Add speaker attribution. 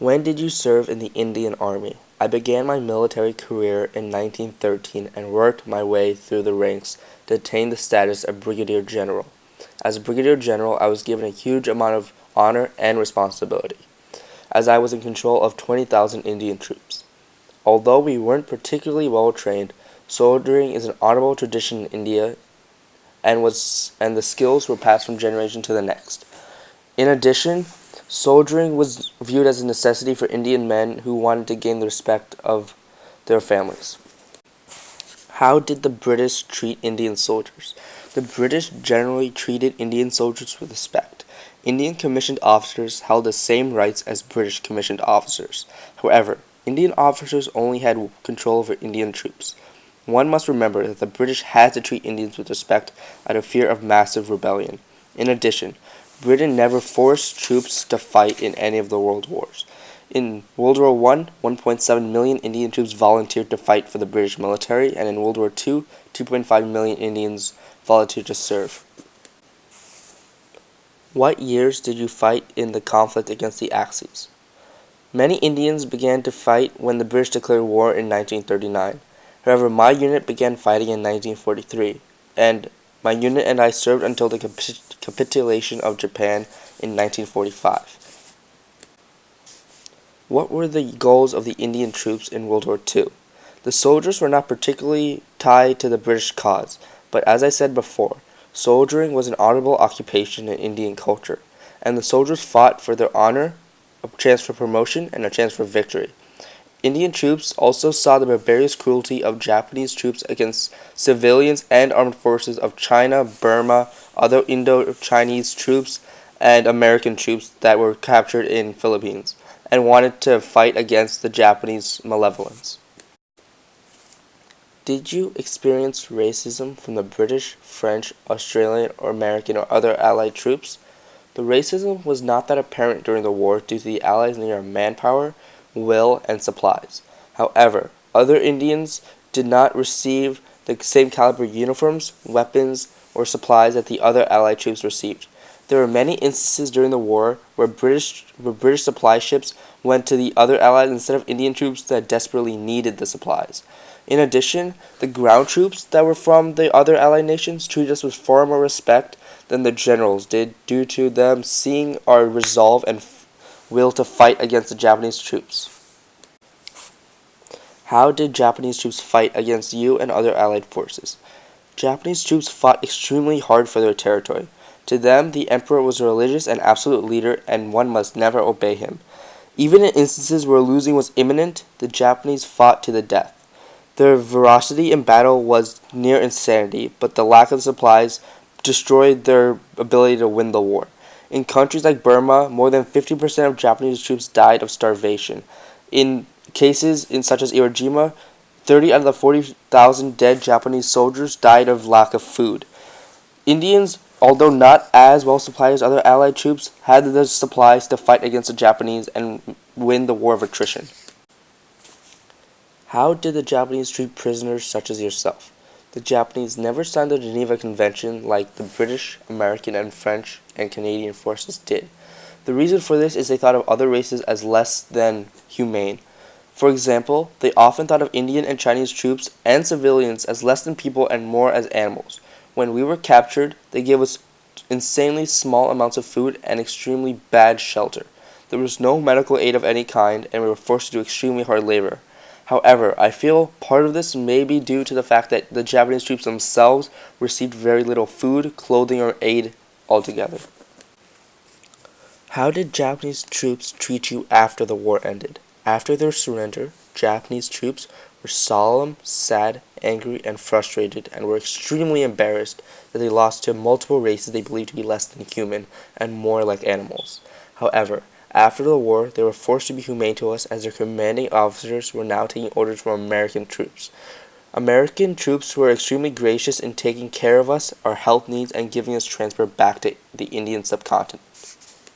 Speaker 1: When did you serve in the Indian Army? I began my military career in 1913 and worked my way through the ranks to attain the status of Brigadier General. As a Brigadier General, I was given a huge amount of honor and responsibility, as I was in control of 20,000 Indian troops. Although we weren't particularly well trained, soldiering is an honorable tradition in India and the skills were passed from generation to the next. In addition, soldiering was viewed as a necessity for Indian men who wanted to gain the respect of their families. How did the British treat Indian soldiers? The British generally treated Indian soldiers with respect. Indian commissioned officers held the same rights as British commissioned officers. However, Indian officers only had control over Indian troops. One must remember that the British had to treat Indians with respect out of fear of massive rebellion. In addition, Britain never forced troops to fight in any of the world wars. In World War I, 1.7 million Indian troops volunteered to fight for the British military, and in World War II, 2.5 million Indians volunteered to serve. What years did you fight in the conflict against the Axis? Many Indians began to fight when the British declared war in 1939. However, my unit began fighting in 1943, and my unit and I served until the capitulation of Japan in 1945. What were the goals of the Indian troops in World War II? The soldiers were not particularly tied to the British cause, but as I said before, soldiering was an honorable occupation in Indian culture, and the soldiers fought for their honor, a chance for promotion, and a chance for victory. Indian troops also saw the barbarous cruelty of Japanese troops against civilians and armed forces of China, Burma, other Indo-Chinese troops, and American troops that were captured in Philippines, and wanted to fight against the Japanese malevolence. Did you experience racism from the British, French, Australian, or American or other Allied troops? The racism was not that apparent during the war due to the Allies needing our manpower, will, and supplies. However, other Indians did not receive the same caliber uniforms, weapons, or supplies that the other Allied troops received. There were many instances during the war where British supply ships went to the other Allies instead of Indian troops that desperately needed the supplies. In addition, the ground troops that were from the other Allied nations treated us with far more respect than the generals did due to them seeing our resolve and will to fight against the Japanese troops. How did Japanese troops fight against you and other Allied forces? Japanese troops fought extremely hard for their territory. To them, the emperor was a religious and absolute leader, and one must never obey him. Even in instances where losing was imminent, the Japanese fought to the death. Their ferocity in battle was near insanity, but the lack of supplies destroyed their ability to win the war. In countries like Burma, more than 50% of Japanese troops died of starvation. In cases such as Iwo Jima, 30 out of the 40,000 dead Japanese soldiers died of lack of food. Indians, although not as well supplied as other Allied troops, had the supplies to fight against the Japanese and win the war of attrition. How did the Japanese treat prisoners such as yourself? The Japanese never signed the Geneva Convention like the British, American, and French and Canadian forces did. The reason for this is they thought of other races as less than humane. For example, they often thought of Indian and Chinese troops and civilians as less than people and more as animals. When we were captured, they gave us insanely small amounts of food and extremely bad shelter. There was no medical aid of any kind, and we were forced to do extremely hard labor. However, I feel part of this may be due to the fact that the Japanese troops themselves received very little food, clothing, or aid altogether. How did Japanese troops treat you after the war ended? After their surrender, Japanese troops were solemn, sad, angry, and frustrated, and were extremely embarrassed that they lost to multiple races they believed to be less than human and more like animals. However, after the war, they were forced to be humane to us as their commanding officers were now taking orders from American troops. American troops were extremely gracious in taking care of us, our health needs, and giving us transport back to the Indian subcontinent.